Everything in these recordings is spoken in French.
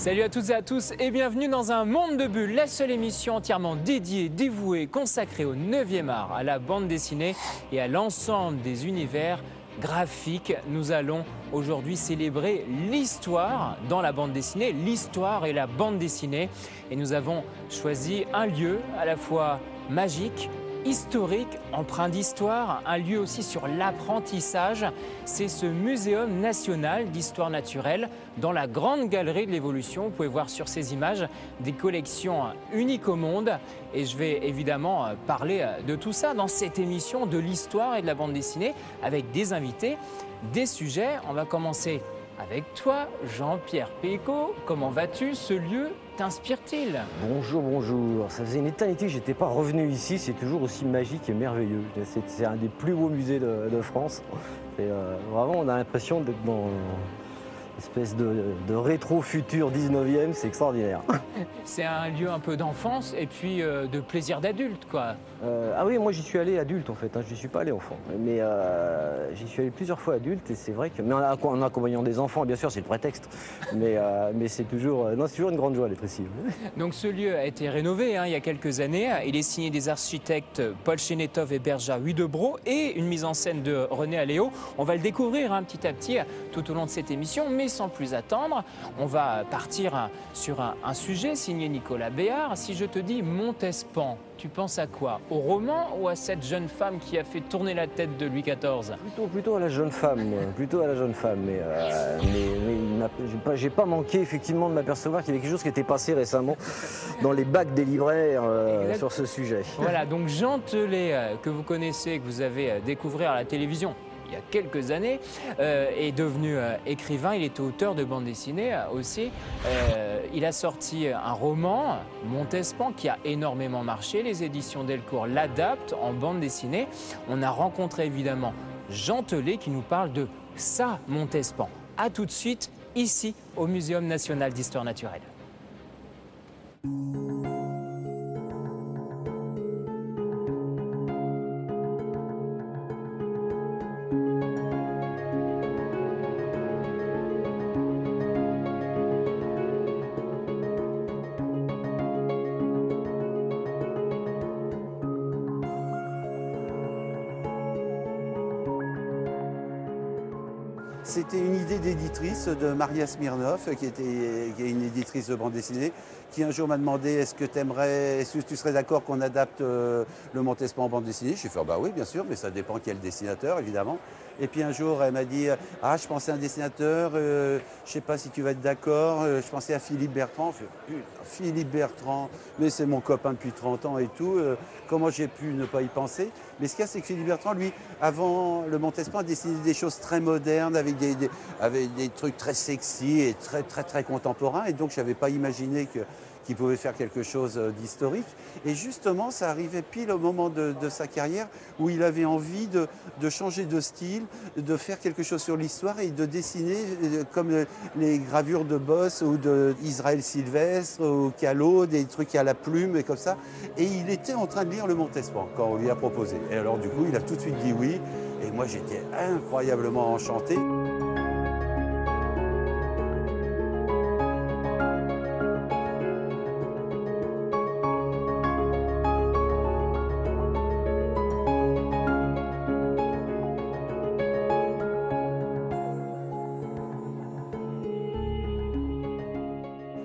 Salut à toutes et à tous et bienvenue dans Un Monde de Bulles, la seule émission entièrement dédiée, dévouée, consacrée au 9e art, à la bande dessinée et à l'ensemble des univers graphiques. Nous allons aujourd'hui célébrer l'histoire dans la bande dessinée, l'histoire et la bande dessinée. Et nous avons choisi un lieu à la fois magique, historique, empreint d'histoire, un lieu aussi sur l'apprentissage. C'est ce Muséum national d'histoire naturelle dans la Grande Galerie de l'Évolution. Vous pouvez voir sur ces images des collections uniques au monde. Et je vais évidemment parler de tout ça dans cette émission de l'histoire et de la bande dessinée avec des invités, des sujets. On va commencer avec toi, Jean-Pierre Pécaud. Comment vas-tu? Ce lieu t'inspire-t-il? Bonjour, bonjour. Ça faisait une éternité que je n'étais pas revenu ici. C'est toujours aussi magique et merveilleux. C'est un des plus beaux musées de France. Et vraiment, on a l'impression d'être dans une espèce de rétro-futur 19e. C'est extraordinaire. C'est un lieu un peu d'enfance et puis de plaisir d'adulte, quoi. Ah oui, moi j'y suis allé adulte en fait, hein. Je n'y suis pas allé enfant. Mais j'y suis allé plusieurs fois adulte et c'est vrai que. Mais en accompagnant des enfants, bien sûr, c'est le prétexte. Mais c'est toujours, non, c'est toujours une grande joie d'être ici. Donc ce lieu a été rénové il y a quelques années. Il est signé des architectes Paul Chénétov et Berja Huydebro et une mise en scène de René Aléo. On va le découvrir petit à petit tout au long de cette émission, mais sans plus attendre, on va partir sur un sujet signé Nicolas Béard. Si je te dis Montespan, tu penses à quoi? Au roman ou à cette jeune femme qui a fait tourner la tête de Louis XIV? Plutôt à la jeune femme, plutôt à la jeune femme. Mais j'ai pas manqué effectivement de m'apercevoir qu'il y avait quelque chose qui était passé récemment dans les bacs des libraires sur ce sujet. Voilà, donc Jean Telet, que vous connaissez, que vous avez découvert à la télévision il y a quelques années, est devenu écrivain. Il était auteur de bande dessinée aussi. Il a sorti un roman, Montespan, qui a énormément marché. Les éditions Delcourt l'adaptent en bande dessinée. On a rencontré évidemment Jean Telet qui nous parle de ça, Montespan. A tout de suite, ici, au Muséum national d'histoire naturelle. C'était une idée d'éditrice de Maria Smirnov, qui est une éditrice de bande dessinée, qui un jour m'a demandé est-ce que tu serais d'accord qu'on adapte le Montespan en bande dessinée? J'ai fait bah oui, bien sûr, mais ça dépend quel dessinateur, évidemment. Et puis un jour, elle m'a dit ah, je pensais à un dessinateur, je sais pas si tu vas être d'accord, je pensais à Philippe Bertrand. Je fais, Philippe Bertrand, mais c'est mon copain depuis 30 ans et tout, comment j'ai pu ne pas y penser? Mais ce qu'il y a, c'est que Philippe Bertrand, lui, avant le Montespan, a dessiné des choses très modernes, avec des trucs très sexy et très contemporains. Et donc, je n'avais pas imaginé qu'il pouvait faire quelque chose d'historique. Et justement, ça arrivait pile au moment de sa carrière où il avait envie de changer de style, de faire quelque chose sur l'histoire et de dessiner comme les gravures de Boss ou d'Israël Sylvestre ou Callot, des trucs à la plume et comme ça. Et il était en train de lire le Montespan quand on lui a proposé. Et alors du coup, il a tout de suite dit oui. Et moi, j'étais incroyablement enchanté.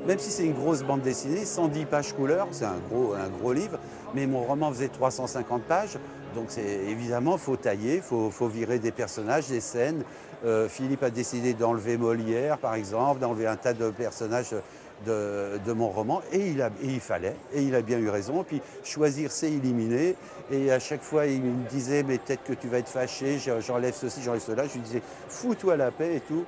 Même si c'est une grosse bande dessinée, 110 pages couleur, c'est un gros livre, mais mon roman faisait 350 pages, donc évidemment, il faut tailler, il faut virer des personnages, des scènes. Philippe a décidé d'enlever Molière, par exemple, d'enlever un tas de personnages de mon roman, et il fallait, et il a bien eu raison. Puis choisir, c'est éliminer, et à chaque fois, il me disait, mais peut-être que tu vas être fâché, j'enlève ceci, j'enlève cela. Je lui disais, fous-toi la paix et tout.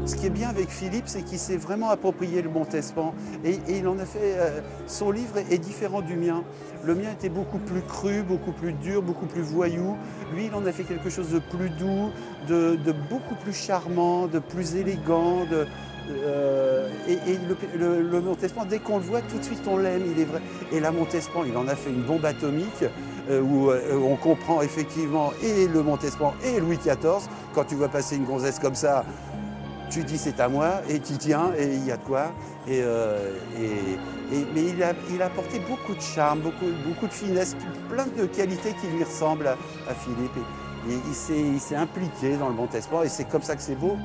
Ce qui est bien avec Philippe, c'est qu'il s'est vraiment approprié le Montespan. Et il en a fait... son livre est différent du mien. Le mien était beaucoup plus cru, beaucoup plus dur, beaucoup plus voyou. Lui, il en a fait quelque chose de plus doux, de beaucoup plus charmant, de plus élégant. Le Montespan, dès qu'on le voit, tout de suite on l'aime, il est vrai. Et là, Montespan, il en a fait une bombe atomique où on comprend effectivement et le Montespan et Louis XIV. Quand tu vois passer une gonzesse comme ça, tu dis c'est à moi et tu tiens et il y a de quoi. Mais il a apporté beaucoup de charme, beaucoup de finesse, plein de qualités qui lui ressemblent à Philippe. Et il s'est impliqué dans le Montespan et c'est comme ça que c'est beau.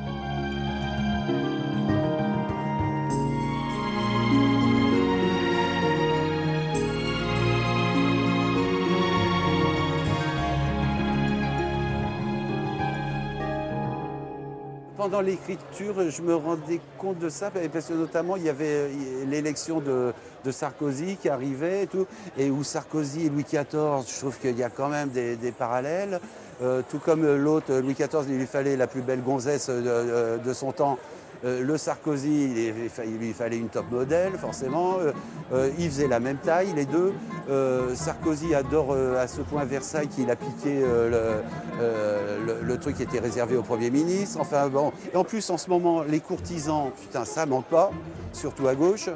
Pendant l'écriture, je me rendais compte de ça, parce que notamment il y avait l'élection de Sarkozy qui arrivait et tout, et où Sarkozy et Louis XIV, je trouve qu'il y a quand même des parallèles. Tout comme l'autre, Louis XIV, il lui fallait la plus belle gonzesse de son temps. Le Sarkozy, il lui fallait une top modèle, forcément. Ils faisaient la même taille, les deux. Sarkozy adore à ce point Versailles qu'il a piqué le truc qui était réservé au Premier ministre. Enfin bon. Et en plus, en ce moment, les courtisans, putain, ça manque pas, surtout à gauche.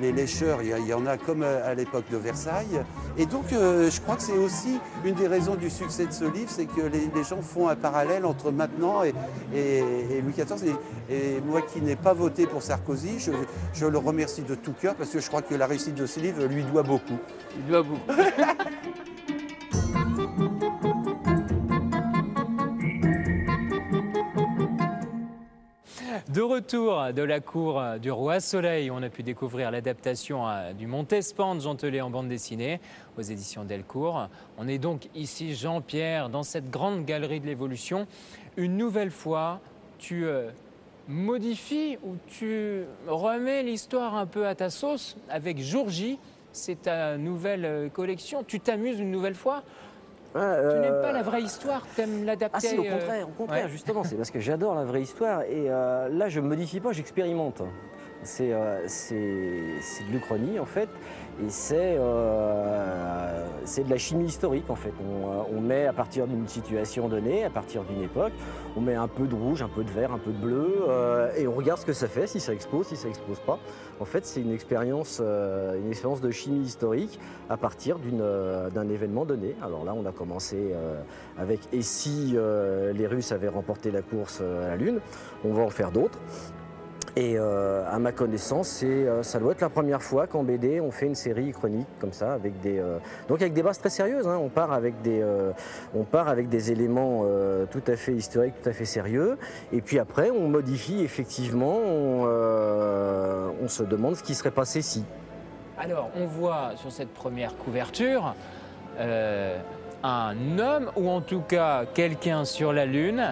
Les lécheurs, il y en a comme à l'époque de Versailles. Et donc, je crois que c'est aussi une des raisons du succès de ce livre, c'est que les gens font un parallèle entre maintenant et Louis XIV. Et moi qui n'ai pas voté pour Sarkozy, je le remercie de tout cœur parce que je crois que la réussite de ce livre lui doit beaucoup. Il doit beaucoup. De retour de la cour du Roi Soleil, on a pu découvrir l'adaptation du Montespan de Jean Telet en bande dessinée aux éditions Delcourt. On est donc ici, Jean-Pierre, dans cette grande galerie de l'évolution. Une nouvelle fois, tu modifies ou tu remets l'histoire un peu à ta sauce avec Jour J. C'est ta nouvelle collection. Tu t'amuses une nouvelle fois. Tu n'aimes pas la vraie histoire, tu aimes l'adapter. Ah si, au contraire, ouais. Justement, c'est parce que j'adore la vraie histoire et là je ne modifie pas, j'expérimente. C'est de l'Uchronie en fait et c'est de la chimie historique en fait. On met à partir d'une situation donnée, à partir d'une époque, on met un peu de rouge, un peu de vert, un peu de bleu et on regarde ce que ça fait, si ça explose, si ça explose pas. En fait c'est une expérience de chimie historique à partir d'un événement donné. Alors là on a commencé avec « Et si les Russes avaient remporté la course à la Lune ?» On va en faire d'autres. Et à ma connaissance, ça doit être la première fois qu'en BD on fait une série chronique comme ça, avec donc avec des bases très sérieuses. Hein. On part avec des éléments tout à fait historiques, tout à fait sérieux. Et puis après, on modifie effectivement, on se demande ce qui serait passé si. Alors, on voit sur cette première couverture un homme, ou en tout cas quelqu'un sur la Lune,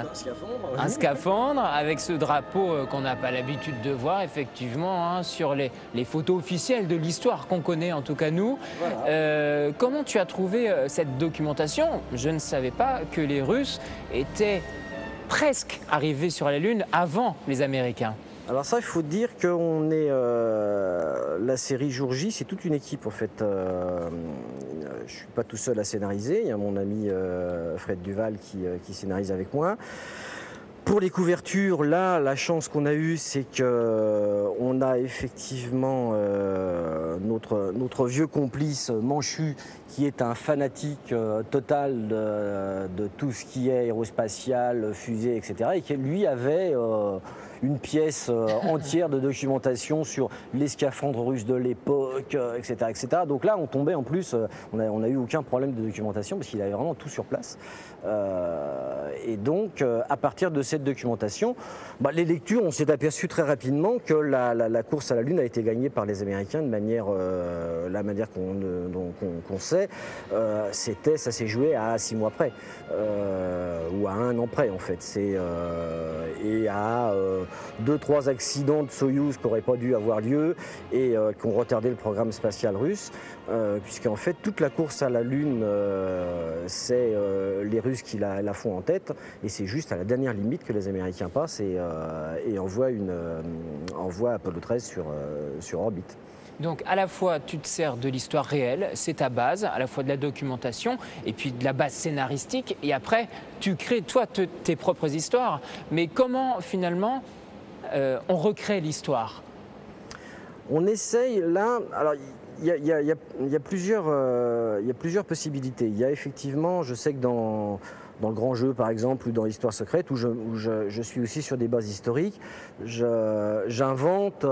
un scaphandre avec ce drapeau qu'on n'a pas l'habitude de voir effectivement hein, sur les photos officielles de l'histoire qu'on connaît, en tout cas nous. Voilà. Comment tu as trouvé cette documentation? Je ne savais pas que les Russes étaient presque arrivés sur la Lune avant les Américains. Alors ça, il faut dire que la série Jour J, c'est toute une équipe en fait. Je ne suis pas tout seul à scénariser, il y a mon ami Fred Duval qui scénarise avec moi. Pour les couvertures, là, la chance qu'on a eue, c'est qu'on a effectivement notre vieux complice Manchu, qui est un fanatique total de tout ce qui est aérospatial, fusée, etc. Et qui, lui, avait une pièce entière de documentation sur les scaphandres russes de l'époque, etc., etc. Donc là, on tombait en plus, on n'a eu aucun problème de documentation parce qu'il avait vraiment tout sur place. Et donc, à partir de cette documentation, les lectures, on s'est aperçu très rapidement que la course à la Lune a été gagnée par les Américains de manière, la manière qu'on sait, ça s'est joué à 6 mois près, ou à 1 an près en fait. Et à 2-3 accidents de Soyouz qui n'auraient pas dû avoir lieu et qui ont retardé le programme spatial russe, puisqu'en fait toute la course à la Lune, c'est les Russes qui la font en tête, et c'est juste à la dernière limite que les Américains passent et envoient Apollo 13 sur orbite. Donc à la fois tu te sers de l'histoire réelle, c'est ta base, à la fois de la documentation et puis de la base scénaristique, et après tu crées toi tes propres histoires. Mais comment finalement on recrée l'histoire? On essaye là, alors il y a plusieurs possibilités. Il y a effectivement, je sais que dans le grand jeu par exemple, ou dans l'histoire secrète, où je suis aussi sur des bases historiques, j'invente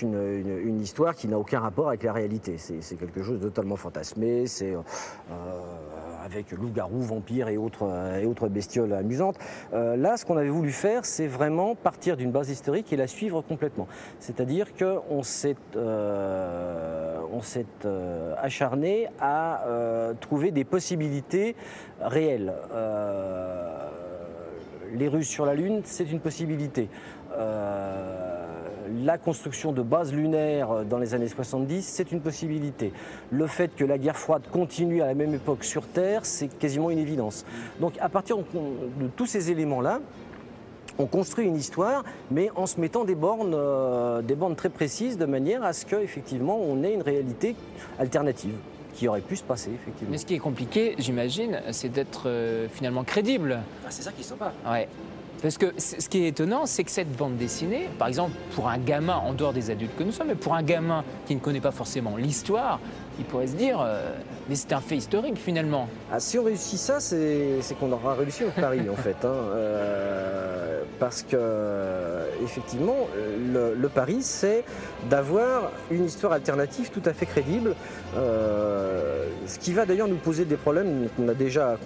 une histoire qui n'a aucun rapport avec la réalité. C'est quelque chose de totalement fantasmé, c'est avec loups-garous, vampires et autres bestioles amusantes. Là, ce qu'on avait voulu faire, c'est vraiment partir d'une base historique et la suivre complètement. C'est-à-dire qu'on s'est acharné à trouver des possibilités réelles. Les Russes sur la Lune, c'est une possibilité. La construction de bases lunaires dans les années 70, c'est une possibilité. Le fait que la guerre froide continue à la même époque sur Terre, c'est quasiment une évidence. Donc à partir de tous ces éléments-là, on construit une histoire, mais en se mettant des bornes très précises, de manière à ce qu'effectivement on ait une réalité alternative qui aurait pu se passer, effectivement. Mais ce qui est compliqué, j'imagine, c'est d'être finalement crédible. Ah, c'est ça qui est sympa. Ouais. Parce que ce qui est étonnant, c'est que cette bande dessinée, par exemple, pour un gamin, en dehors des adultes que nous sommes, mais pour un gamin qui ne connaît pas forcément l'histoire, il pourrait se dire, mais c'est un fait historique finalement. Ah, si on réussit ça, c'est qu'on aura réussi au pari en fait. Parce que, effectivement, le pari, c'est d'avoir une histoire alternative tout à fait crédible. Ce qui va d'ailleurs nous poser des problèmes qu'on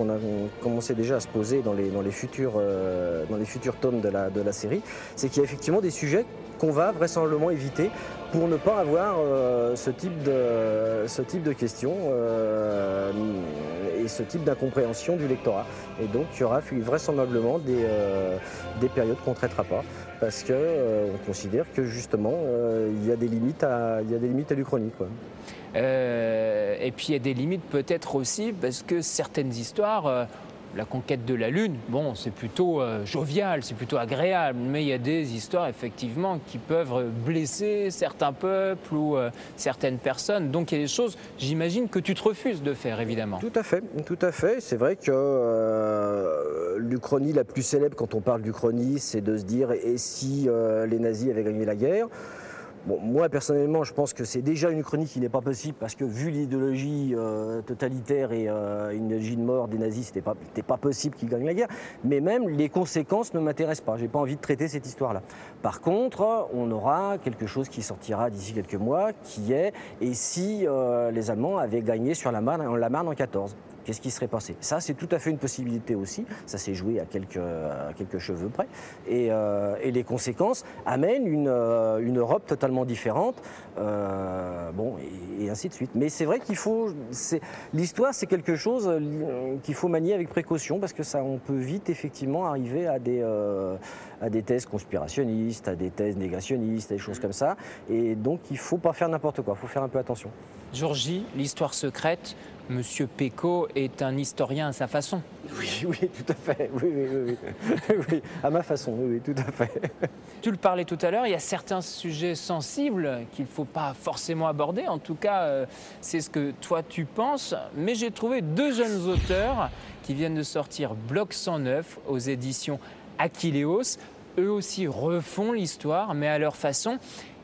a commencé déjà à se poser dans les futurs tomes de la série. C'est qu'il y a effectivement des sujets qu'on va vraisemblablement éviter pour ne pas avoir ce type de questions et ce type d'incompréhension du lectorat. Et donc il y aura vraisemblablement des périodes qu'on ne traitera pas parce qu'on considère que justement il y a des limites à l'Uchronie, quoi. Et puis il y a des limites peut-être aussi parce que certaines histoires, la conquête de la Lune, bon, c'est plutôt jovial, c'est plutôt agréable, mais il y a des histoires effectivement qui peuvent blesser certains peuples ou certaines personnes. Donc il y a des choses, j'imagine, que tu te refuses de faire, évidemment. Tout à fait, tout à fait. C'est vrai que l'Uchronie la plus célèbre quand on parle d'Uchronie, c'est de se dire et si les nazis avaient gagné la guerre. Bon, moi personnellement, je pense que c'est déjà une Uchronie qui n'est pas possible parce que vu l'idéologie totalitaire et une idéologie de mort des nazis, c'était pas possible qu'ils gagnent la guerre. Mais même les conséquences ne m'intéressent pas. J'ai pas envie de traiter cette histoire-là. Par contre, on aura quelque chose qui sortira d'ici quelques mois, qui est et si les Allemands avaient gagné sur la Marne en 1914. Qu'est-ce qui serait passé? Ça, c'est tout à fait une possibilité aussi. Ça s'est joué à quelques cheveux près. Et les conséquences amènent une Europe totalement différente. Bon, et ainsi de suite. Mais c'est vrai qu'il faut... L'histoire, c'est quelque chose qu'il faut manier avec précaution parce que on peut vite, effectivement, arriver à des thèses conspirationnistes, à des thèses négationnistes, à des choses comme ça. Et donc, il ne faut pas faire n'importe quoi. Il faut faire un peu attention. Jour J, l'histoire secrète, Monsieur Pécaud est un historien à sa façon. Oui, oui, tout à fait. Oui. Oui, à ma façon, oui, tout à fait. Tu le parlais tout à l'heure, il y a certains sujets sensibles qu'il ne faut pas forcément aborder. En tout cas, c'est ce que toi tu penses. Mais j'ai trouvé deux jeunes auteurs qui viennent de sortir Bloc 109 aux éditions Achilleos. Eux aussi refont l'histoire, mais à leur façon.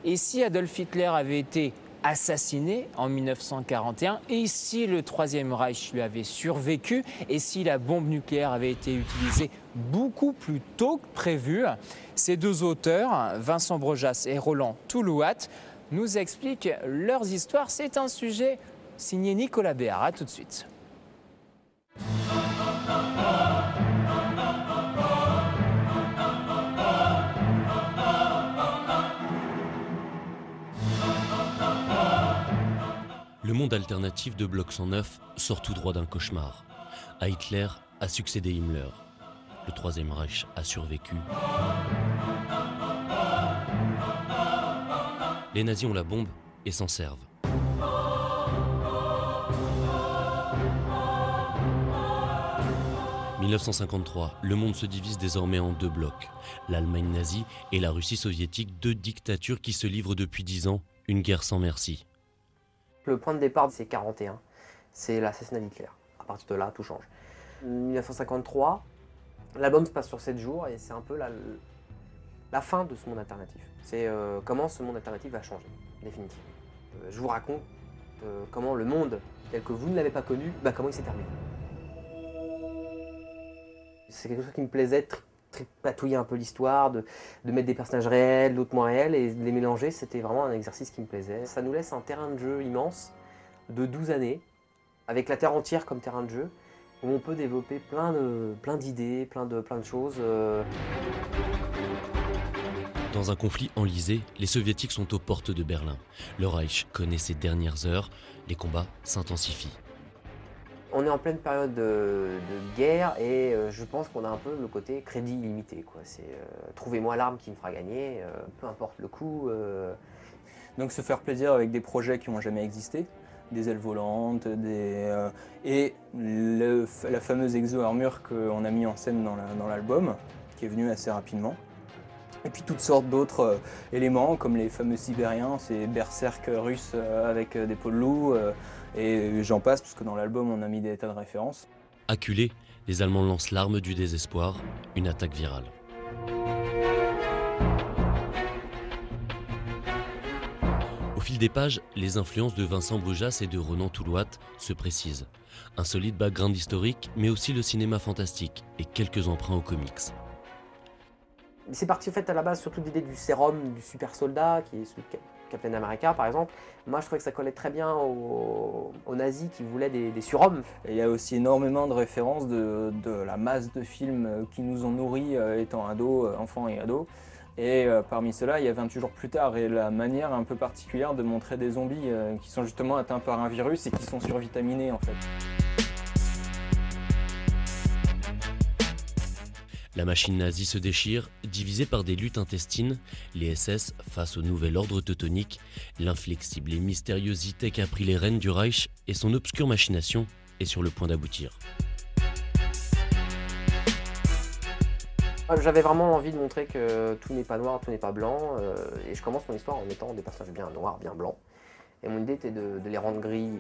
Et si Adolf Hitler avait été assassiné en 1941, et si le Troisième Reich lui avait survécu, et si la bombe nucléaire avait été utilisée beaucoup plus tôt que prévu, ces deux auteurs, Vincent Brojas et Roland Toulouat, nous expliquent leurs histoires. C'est un sujet signé Nicolas Béard. À tout de suite. Le monde alternatif de Bloc 109 sort tout droit d'un cauchemar. À Hitler a succédé Himmler. Le Troisième Reich a survécu. Les nazis ont la bombe et s'en servent. « 1953, le monde se divise désormais en deux blocs. L'Allemagne nazie et la Russie soviétique, deux dictatures qui se livrent depuis 10 ans, une guerre sans merci. Le point de départ, c'est 1941, c'est l'assassinat d'Hitler. À partir de là, tout change. 1953, l'album se passe sur 7 jours et c'est un peu la fin de ce monde alternatif. C'est comment ce monde alternatif va changer, définitivement. Je vous raconte comment le monde, tel que vous ne l'avez pas connu, comment il s'est terminé. C'est quelque chose qui me plaisait, patouiller un peu l'histoire, de mettre des personnages réels, d'autres moins réels, et de les mélanger, c'était vraiment un exercice qui me plaisait. Ça nous laisse un terrain de jeu immense, de 12 années, avec la Terre entière comme terrain de jeu, où on peut développer plein d'idées, plein de choses. Dans un conflit enlisé, les soviétiques sont aux portes de Berlin. Le Reich connaît ses dernières heures, les combats s'intensifient. On est en pleine période de guerre et je pense qu'on a un peu le côté crédit illimité. C'est trouvez-moi l'arme qui me fera gagner, peu importe le coût. Donc se faire plaisir avec des projets qui n'ont jamais existé, des ailes volantes, et la fameuse exo-armure qu'on a mis en scène dans l'album, qui est venue assez rapidement. Et puis toutes sortes d'autres éléments, comme les fameux Sibériens, ces berserks russes avec des peaux de loup, et j'en passe, parce que dans l'album on a mis des tas de références. Acculés, les Allemands lancent l'arme du désespoir, une attaque virale. Au fil des pages, les influences de Vincent Brugjas et de Ronan Toulouat se précisent. Un solide background historique, mais aussi le cinéma fantastique et quelques emprunts aux comics. C'est parti en fait à la base surtout l'idée du sérum du super soldat, qui est celui de Captain America par exemple. Moi je trouvais que ça collait très bien aux nazis qui voulaient des surhommes. Et il y a aussi énormément de références de la masse de films qui nous ont nourris étant ados, enfants et ados. Et parmi ceux-là, il y a 28 jours plus tard, et la manière un peu particulière de montrer des zombies qui sont justement atteints par un virus et qui sont survitaminés en fait. La machine nazie se déchire, divisée par des luttes intestines, les SS face au nouvel ordre teutonique, l'inflexible et mystérieux Zitek a pris les rênes du Reich et son obscure machination est sur le point d'aboutir. J'avais vraiment envie de montrer que tout n'est pas noir, tout n'est pas blanc, et je commence mon histoire en mettant des personnages bien noirs, bien blancs. Et mon idée était de les rendre gris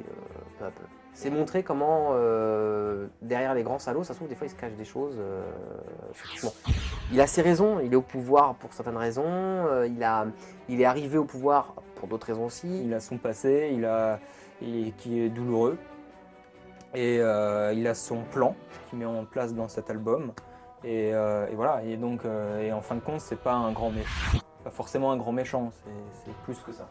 peu à peu. C'est montrer comment, derrière les grands salauds, ça se trouve, des fois, il se cache des choses. Bon. Il a ses raisons, il est au pouvoir pour certaines raisons, il est arrivé au pouvoir pour d'autres raisons aussi. Il a son passé, qui est douloureux, et il a son plan qu'il met en place dans cet album. Et voilà, et donc, et en fin de compte, c'est pas un grand méchant, pas forcément un grand méchant, c'est plus que ça.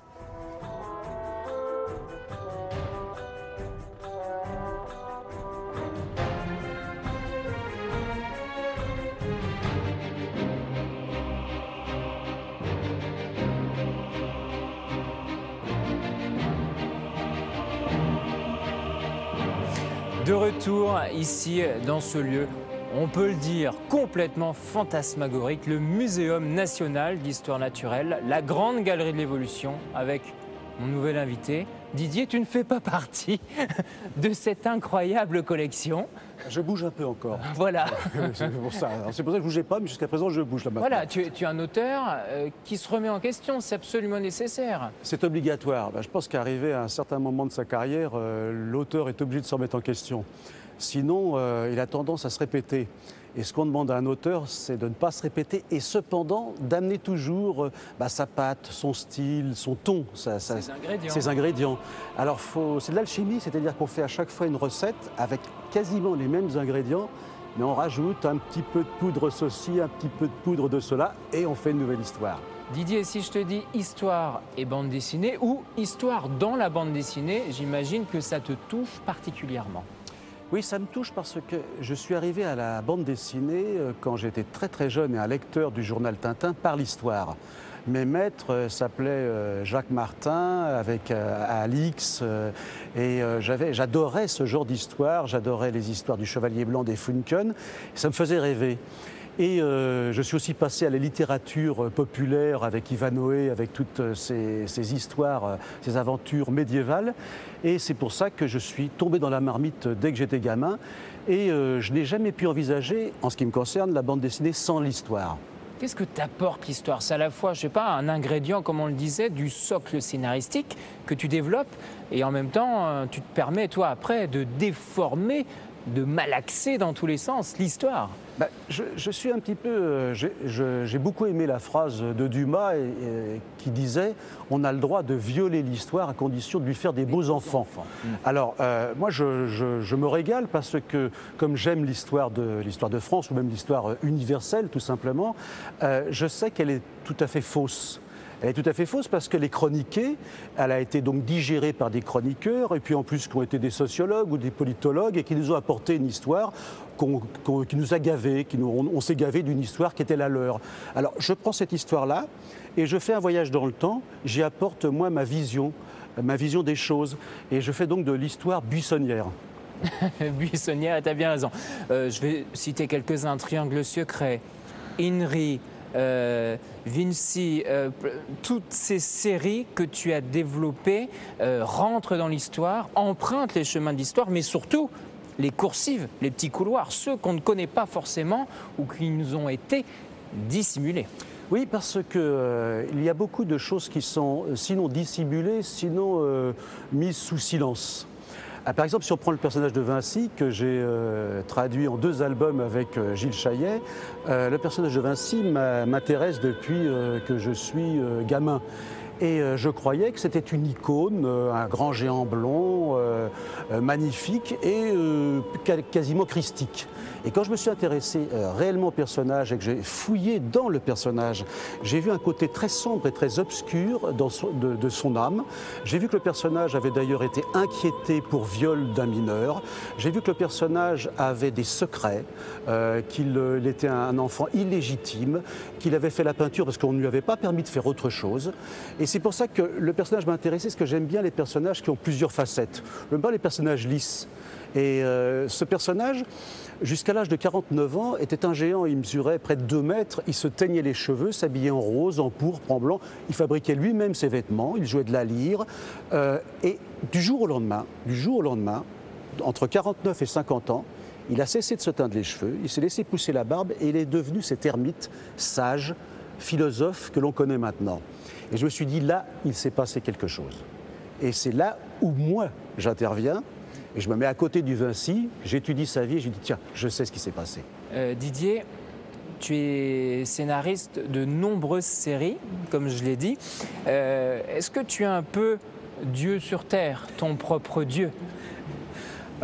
De retour ici dans ce lieu, on peut le dire, complètement fantasmagorique, le Muséum national d'histoire naturelle, la grande galerie de l'évolution, avec mon nouvel invité. Didier, tu ne fais pas partie de cette incroyable collection. Je bouge un peu encore. Voilà. C'est pour ça que je ne bougeais pas, mais jusqu'à présent, je bouge là maintenant. Voilà, tu es un auteur qui se remet en question, c'est absolument nécessaire. C'est obligatoire. Je pense qu'arrivé à un certain moment de sa carrière, l'auteur est obligé de se remettre en question. Sinon, il a tendance à se répéter. Et ce qu'on demande à un auteur, c'est de ne pas se répéter et cependant d'amener toujours sa patte, son style, son ton, ses ingrédients. Alors c'est de l'alchimie, c'est-à-dire qu'on fait à chaque fois une recette avec quasiment les mêmes ingrédients, mais on rajoute un petit peu de poudre ceci, un petit peu de poudre de cela, et on fait une nouvelle histoire. Didier, si je te dis histoire et bande dessinée, ou histoire dans la bande dessinée, j'imagine que ça te touche particulièrement. Oui, ça me touche parce que je suis arrivé à la bande dessinée quand j'étais très très jeune et un lecteur du journal Tintin par l'histoire. Mes maîtres s'appelaient Jacques Martin avec Alix et j'adorais ce genre d'histoire, j'adorais les histoires du Chevalier Blanc des Funken, ça me faisait rêver. Et je suis aussi passé à la littérature populaire avec Ivanhoé, avec toutes ces histoires, ces aventures médiévales. Et c'est pour ça que je suis tombé dans la marmite dès que j'étais gamin. Et je n'ai jamais pu envisager, en ce qui me concerne, la bande dessinée sans l'histoire. Qu'est-ce que t'apporte l'histoire? C'est à la fois, je sais pas, un ingrédient, comme on le disait, du socle scénaristique que tu développes, et en même temps, tu te permets, toi, après, de déformer, de malaxer dans tous les sens l'histoire. Bah, je suis un petit peu... j'ai beaucoup aimé la phrase de Dumas qui disait « On a le droit de violer l'histoire à condition de lui faire des beaux enfants ». Alors, moi, je me régale parce que, comme j'aime l'histoire de France, ou même l'histoire universelle, tout simplement, je sais qu'elle est tout à fait fausse. Elle est tout à fait fausse parce qu'elle est chroniquée, elle a été donc digérée par des chroniqueurs, et puis en plus qui ont été des sociologues ou des politologues et qui nous ont apporté une histoire qui nous a gavés, on s'est gavé d'une histoire qui était la leur. Alors je prends cette histoire-là et je fais un voyage dans le temps, j'y apporte moi ma vision des choses, et je fais donc de l'histoire buissonnière. Buissonnière, tu as bien raison. Je vais citer quelques-uns: Triangle secret, Inri, Vinci, toutes ces séries que tu as développées rentrent dans l'histoire, empruntent les chemins de l'histoire, mais surtout les coursives, les petits couloirs, ceux qu'on ne connaît pas forcément ou qui nous ont été dissimulés. Oui, parce qu'il y a beaucoup de choses qui sont sinon dissimulées, sinon mises sous silence. Par exemple, si on prend le personnage de Vinci, que j'ai traduit en 2 albums avec Gilles Chaillet, le personnage de Vinci m'intéresse depuis que je suis gamin. Et je croyais que c'était une icône, un grand géant blond, magnifique et quasiment christique. Et quand je me suis intéressé réellement au personnage et que j'ai fouillé dans le personnage, j'ai vu un côté très sombre et très obscur de son âme. J'ai vu que le personnage avait d'ailleurs été inquiété pour viol d'un mineur. J'ai vu que le personnage avait des secrets, qu'il était un enfant illégitime, qu'il avait fait la peinture parce qu'on ne lui avait pas permis de faire autre chose. Et c'est pour ça que le personnage m'a intéressé, parce que j'aime bien les personnages qui ont plusieurs facettes. J'aime pas les personnages lisses. Et ce personnage, jusqu'à l'âge de 49 ans, était un géant. Il mesurait près de 2 mètres, il se teignait les cheveux, s'habillait en rose, en pourpre, en blanc. Il fabriquait lui-même ses vêtements, il jouait de la lyre. Et du jour au lendemain, entre 49 et 50 ans, il a cessé de se teindre les cheveux, il s'est laissé pousser la barbe et il est devenu cet ermite sage, philosophe que l'on connaît maintenant. Et je me suis dit, là, il s'est passé quelque chose. Et c'est là où moi, j'interviens. Et je me mets à côté du Vinci, j'étudie sa vie et je dis tiens, je sais ce qui s'est passé. Didier, tu es scénariste de nombreuses séries, comme je l'ai dit. Est-ce que tu es un peu Dieu sur terre, ton propre Dieu?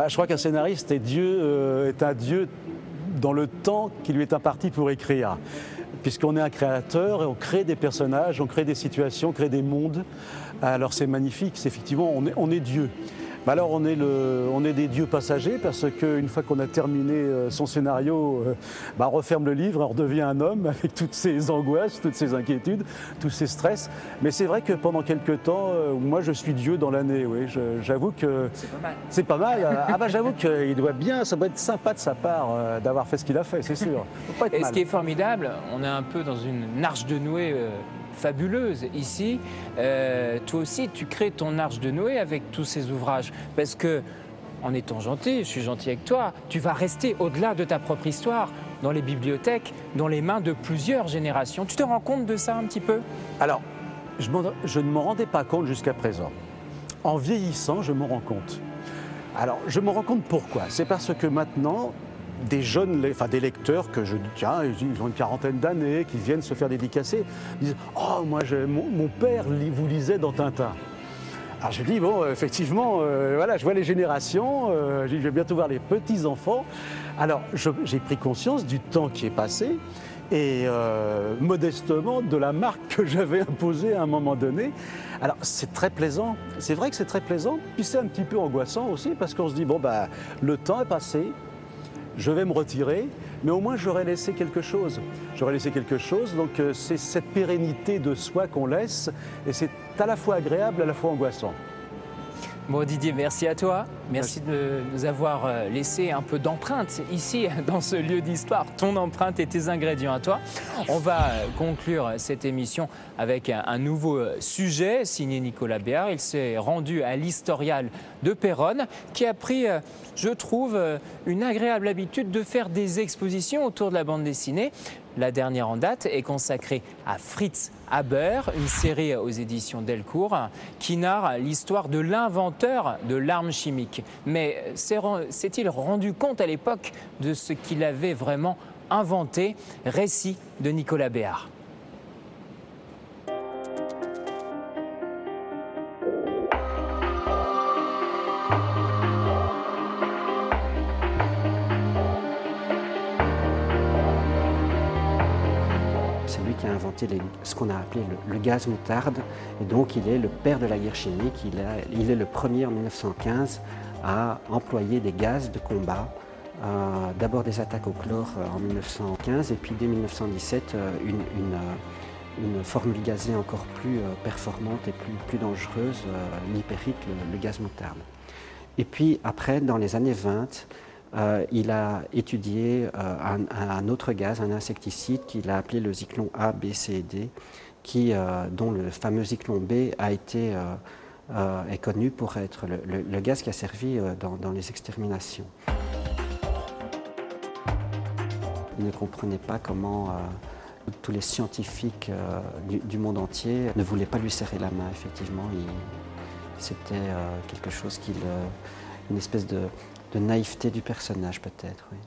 Je crois qu'un scénariste est un Dieu dans le temps qui lui est imparti pour écrire. Puisqu'on est un créateur et on crée des personnages, on crée des situations, on crée des mondes. Alors c'est magnifique, effectivement, on est Dieu. Alors on est des dieux passagers parce qu'une fois qu'on a terminé son scénario, on referme le livre, on redevient un homme avec toutes ses angoisses, toutes ses inquiétudes, tous ses stress. Mais c'est vrai que pendant quelques temps, moi je suis Dieu dans l'année, oui. J'avoue que c'est pas mal. J'avoue qu'il doit bien, ça doit être sympa de sa part d'avoir fait ce qu'il a fait, c'est sûr. Faut pas être Et mal. ce qui est formidable, on est un peu dans une arche de Noé fabuleuse ici. Toi aussi, tu crées ton arche de Noé avec tous ces ouvrages. Parce que, en étant gentil, je suis gentil avec toi, tu vas rester au-delà de ta propre histoire, dans les bibliothèques, dans les mains de plusieurs générations. Tu te rends compte de ça un petit peu? Alors, je ne m'en rendais pas compte jusqu'à présent. En vieillissant, je m'en rends compte. Alors, je m'en rends compte pourquoi? C'est parce que maintenant, des jeunes, des lecteurs que je dis, tiens, ils ont une quarantaine d'années, qui viennent se faire dédicacer, disent « Oh, moi, mon père vous lisait dans Tintin ». Alors je dis, bon, effectivement, voilà, je vois les générations, je vais bientôt voir les petits-enfants. Alors j'ai pris conscience du temps qui est passé et modestement de la marque que j'avais imposée à un moment donné. Alors c'est très plaisant, c'est vrai que c'est très plaisant, puis c'est un petit peu angoissant aussi parce qu'on se dit, bon, le temps est passé. je vais me retirer, mais au moins j'aurais laissé quelque chose. J'aurais laissé quelque chose, donc c'est cette pérennité de soi qu'on laisse, et c'est à la fois agréable, à la fois angoissant. Bon Didier, merci à toi. Merci de nous avoir laissé un peu d'empreinte ici dans ce lieu d'histoire. Ton empreinte et tes ingrédients à toi. On va conclure cette émission avec un nouveau sujet signé Nicolas Béard. Il s'est rendu à l'Historial de Péronne qui a pris, je trouve, une agréable habitude de faire des expositions autour de la bande dessinée. La dernière en date est consacrée à Fritz Haber, une série aux éditions Delcourt qui narre l'histoire de l'inventeur de l'arme chimique. Mais s'est-il rendu compte à l'époque de ce qu'il avait vraiment inventé? Récit de Nicolas Béard. Qui a inventé ce qu'on a appelé le gaz moutarde, et donc il est le père de la guerre chimique. Il est le premier en 1915 à employer des gaz de combat, d'abord des attaques au chlore en 1915 et puis dès 1917 une formule gazée encore plus performante et plus dangereuse, l'hypérite, le gaz moutarde. Et puis après, dans les années 20, il a étudié un autre gaz, un insecticide qu'il a appelé le zyklon A, B, C et D, dont le fameux zyklon B est connu pour être le gaz qui a servi dans les exterminations. Il ne comprenait pas comment tous les scientifiques du monde entier ne voulaient pas lui serrer la main. Effectivement, c'était quelque chose une espèce de naïveté du personnage peut-être. Oui.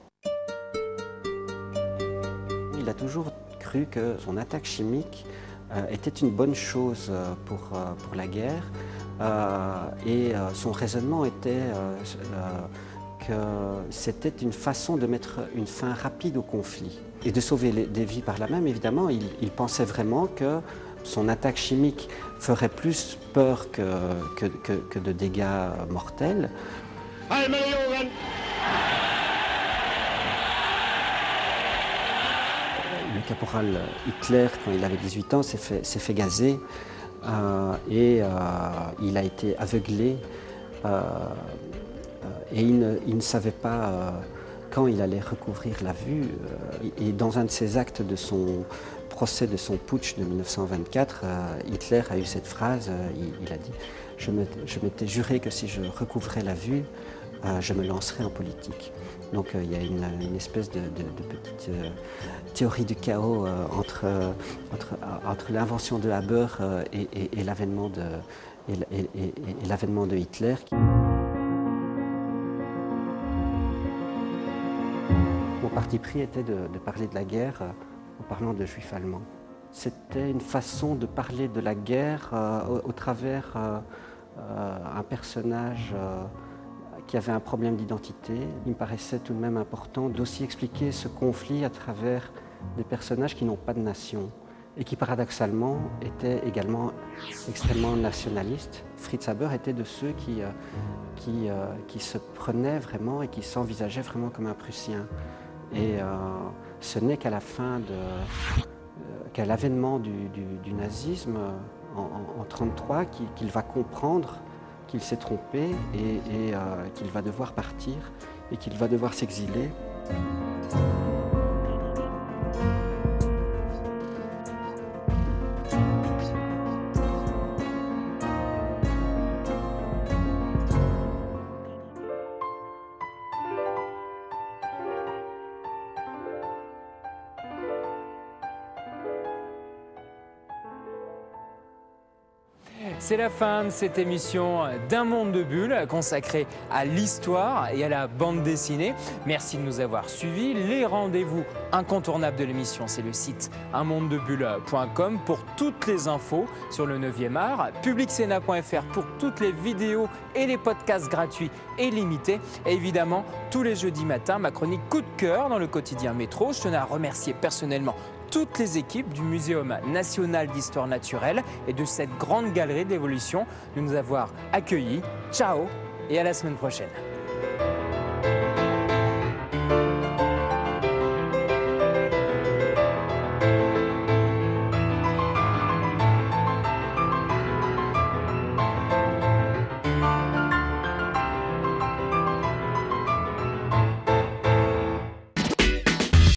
Il a toujours cru que son attaque chimique était une bonne chose pour la guerre et son raisonnement était que c'était une façon de mettre une fin rapide au conflit et de sauver des vies par là même. Évidemment, il pensait vraiment que son attaque chimique ferait plus peur que de dégâts mortels. Le caporal Hitler, quand il avait 18 ans, s'est fait gazer et il a été aveuglé et il ne savait pas quand il allait recouvrir la vue. Et dans un de ses actes de son procès de son putsch de 1924, Hitler a eu cette phrase, il a dit « Je m'étais juré que si je recouvrais la vue, je me lancerai en politique ». Donc il y a une espèce de petite théorie du chaos entre l'invention de Haber et l'avènement de Hitler. Mon parti pris était de parler de la guerre en parlant de juifs allemands. C'était une façon de parler de la guerre au travers un personnage qui avait un problème d'identité. Il me paraissait tout de même important d'aussi expliquer ce conflit à travers des personnages qui n'ont pas de nation et qui paradoxalement étaient également extrêmement nationalistes. Fritz Haber était de ceux qui se prenaient vraiment et qui s'envisageaient vraiment comme un Prussien. Et ce n'est qu'à la fin qu'à l'avènement du nazisme en 1933 qu'il va comprendre qu'il s'est trompé et qu'il va devoir partir et qu'il va devoir s'exiler. C'est la fin de cette émission d'Un monde de bulles consacrée à l'histoire et à la bande dessinée. Merci de nous avoir suivis. Les rendez-vous incontournables de l'émission, c'est le site unmondedebulle.com pour toutes les infos sur le 9e art, publicsena.fr pour toutes les vidéos et les podcasts gratuits et limités. Et évidemment, tous les jeudis matins, ma chronique Coup de cœur dans le quotidien Métro. Je tenais à remercier personnellement toutes les équipes du Muséum national d'histoire naturelle et de cette grande galerie d'évolution de nous avoir accueillis. Ciao et à la semaine prochaine.